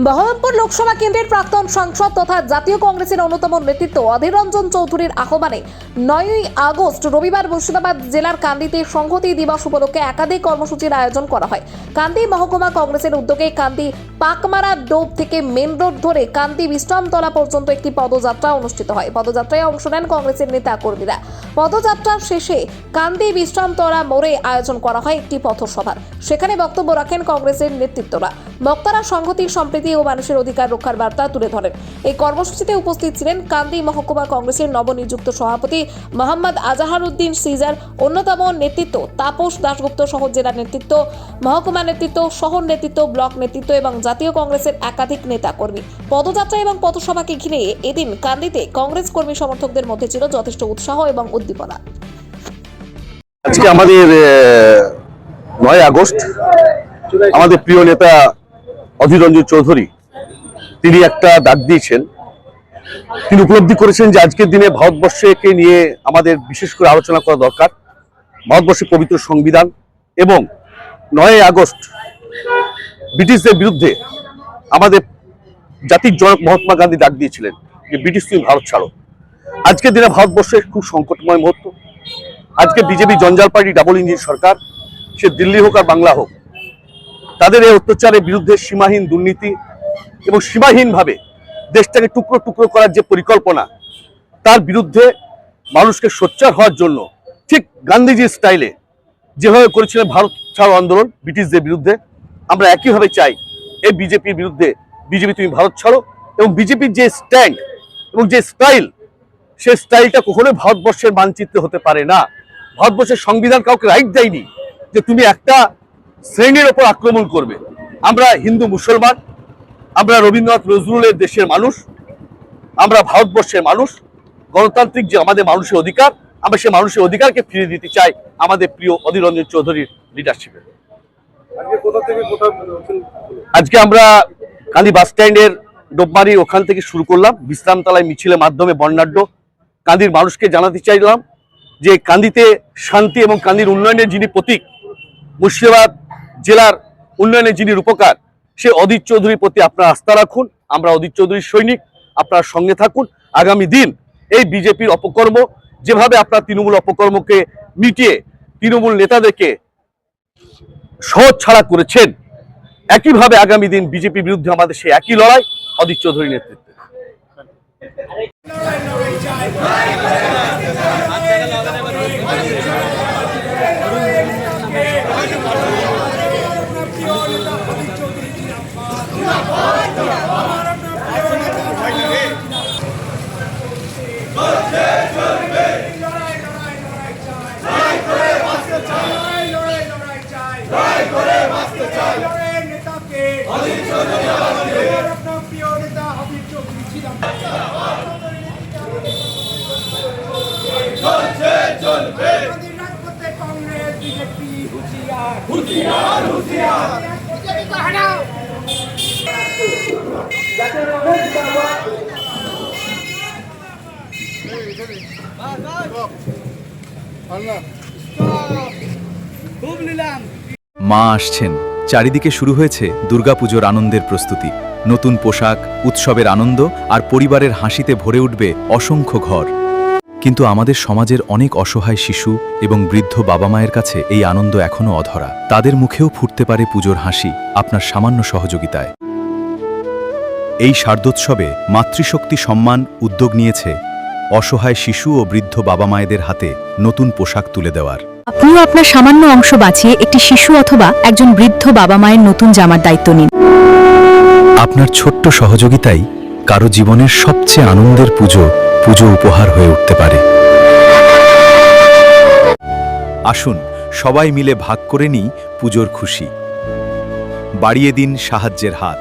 বহরমপুর লোকসভা কেন্দ্রের প্রাক্তন সাংসদ তথা জাতীয় কংগ্রেসের অন্যতম নেতৃত্ব অধীর রঞ্জন চৌধুরীর আহ্বানে 9ই আগস্ট রবিবার মুর্শিদাবাদ জেলার কান্দিতে সংহতি দিবস উপলক্ষে একাধিক কর্মসূচির আয়োজন করা হয়। কান্দি মহকুমা কংগ্রেসের উদ্যোগে কান্দি পাকমারা ডোব থেকে মেন রোড ধরে কান্দি বিশ্রামতলা পর্যন্ত একটি পদযাত্রা অনুষ্ঠিত হয়। পদযাত্রায় অংশ নেন কংগ্রেসের নেতা কর্মীরা। পদযাত্রার শেষে কান্দি বিশ্রামতলা মোড়ে আয়োজন করা হয় একটি পথসভার। সেখানে বক্তব্য রাখেন কংগ্রেসের নেতৃত্বরা। বক্তারা সংহতি, সম্প্রীতি ও মানুষের অধিকার রক্ষার বার্তা তুলে ধরেন। এই কর্মসূচিতে উপস্থিত ছিলেন কান্দি মহকুমা কংগ্রেসের নবনিযুক্ত সভাপতি মোহাম্মদ আজাহারউদ্দিন সিজার, অন্যতম নেতৃত্ব তাপস দাশগুপ্ত সহ জেলা নেতৃত্ব, মহকুমা নেতৃত্ব, শহর নেতৃত্ব, ব্লক নেতৃত্ব এবং জাতীয় কংগ্রেসের একাধিক নেতা কর্মী। পদযাত্রা এবং পথসভাকে ঘিরে এদিন কান্দিতে কংগ্রেস কর্মী সমর্থকদের মধ্যে ছিল যথেষ্ট উৎসাহ এবং উদ্দীপনা। আজকে আমাদের 9 আগস্ট আমাদের প্রিয় নেতা অধীর রঞ্জন চৌধুরী তিনি একটা ডাক দিয়েছেন। তিনি উপলব্ধি করেছেন যে আজকের দিনে ভারতবর্ষকে নিয়ে আমাদের বিশেষ করে আলোচনা করা দরকার। ভারতবর্ষের পবিত্র সংবিধান এবং 9 আগস্ট ব্রিটিশদের বিরুদ্ধে আমাদের জাতির জনক মহাত্মা গান্ধী ডাক দিয়েছিলেন যে ব্রিটিশ তুমি ভারত ছাড়ো। আজকের দিনে ভারতবর্ষের খুব সংকটময় মুহূর্ত। আজকে বিজেপি জঞ্জাল পার্টি ডাবল ইঞ্জিন সরকার, সে দিল্লি হোক আর বাংলা হোক, তাদের এই অত্যাচারের বিরুদ্ধে সীমাহীন দুর্নীতি এবং সীমাহীনভাবে দেশটাকে টুকরো টুকরো করার যে পরিকল্পনা, তার বিরুদ্ধে মানুষকে সোচ্চার হওয়ার জন্য ঠিক গান্ধীজির স্টাইলে যেভাবে করেছিলেন ভারত ছাড়ো আন্দোলন ব্রিটিশদের বিরুদ্ধে, আমরা একইভাবে চাই এই বিজেপির বিরুদ্ধে বিজেপি তুমি ভারত ছাড়ো। এবং বিজেপির যে স্ট্যান্ড এবং যে স্টাইল, সেই স্টাইলটা কখনোই ভারতবর্ষের মানচিত্রে হতে পারে না। ভারতবর্ষের সংবিধান কাউকে রাইট দেয়নি যে তুমি একটা শ্রেণীর ওপর আক্রমণ করবে। আমরা হিন্দু মুসলমান, আমরা রবীন্দ্রনাথ নজরুলের দেশের মানুষ, আমরা ভারতবর্ষের মানুষ। গণতান্ত্রিক যে আমাদের মানুষের অধিকার, আমরা সেই মানুষের অধিকারকে ফিরিয়ে দিতে চাই আমাদের প্রিয় অধীর রঞ্জন চৌধুরীর লিডারশিপে। আজকে আমরা কান্দি বাস স্ট্যান্ডের ডোবমারি ওখান থেকে শুরু করলাম, বিশ্রামতলায় মিছিলের মাধ্যমে বর্ণাঢ্য কান্দির মানুষকে জানাতে চাইলাম যে কান্দিতে শান্তি এবং কান্দির উন্নয়নের যিনি প্রতীক, মুর্শিদাবাদ জেলার উন্নয়নের যিনি রূপকার, সে অধীর চৌধুরীর প্রতি আপনারা আস্থা রাখুন। আমরা অধীর চৌধুরীর সৈনিক, আপনারা সঙ্গে থাকুন। আগামী দিন এই বিজেপির অপকর্ম, যেভাবে আপনারা তৃণমূল অপকর্মকে মিটিয়ে তৃণমূল নেতাদেরকে সহজ ছাড়া করেছেন, একইভাবে আগামী দিন বিজেপির বিরুদ্ধে আমাদের সেই একই লড়াই অধীর চৌধুরীর নেতৃত্বে। মা আসছেন, চারিদিকে শুরু হয়েছে দুর্গাপুজোর আনন্দের প্রস্তুতি। নতুন পোশাক, উৎসবের আনন্দ আর পরিবারের হাসিতে ভরে উঠবে অসংখ্য ঘর। কিন্তু আমাদের সমাজের অনেক অসহায় শিশু এবং বৃদ্ধ বাবা মায়ের কাছে এই আনন্দ এখনও অধরা। তাদের মুখেও ফুটতে পারে পুজোর হাসি আপনার সামান্য সহযোগিতায়। এই শারদোৎসবে মাতৃশক্তি সম্মান উদ্যোগ নিয়েছে অসহায় শিশু ও বৃদ্ধ বাবা মায়েদের হাতে নতুন পোশাক তুলে দেওয়ার। আপনিও আপনার সামান্য অংশ বাঁচিয়ে একটি শিশু অথবা একজন বৃদ্ধ বাবা মায়ের নতুন জামার দায়িত্ব নিন। আপনার ছোট্ট সহযোগিতাই কারো জীবনের সবচেয়ে আনন্দের পুজো উপহার হয়ে উঠতে পারে। আসুন সবাই মিলে ভাগ করে নিই পুজোর খুশি। বাড়িয়ে দিন সাহায্যের হাত।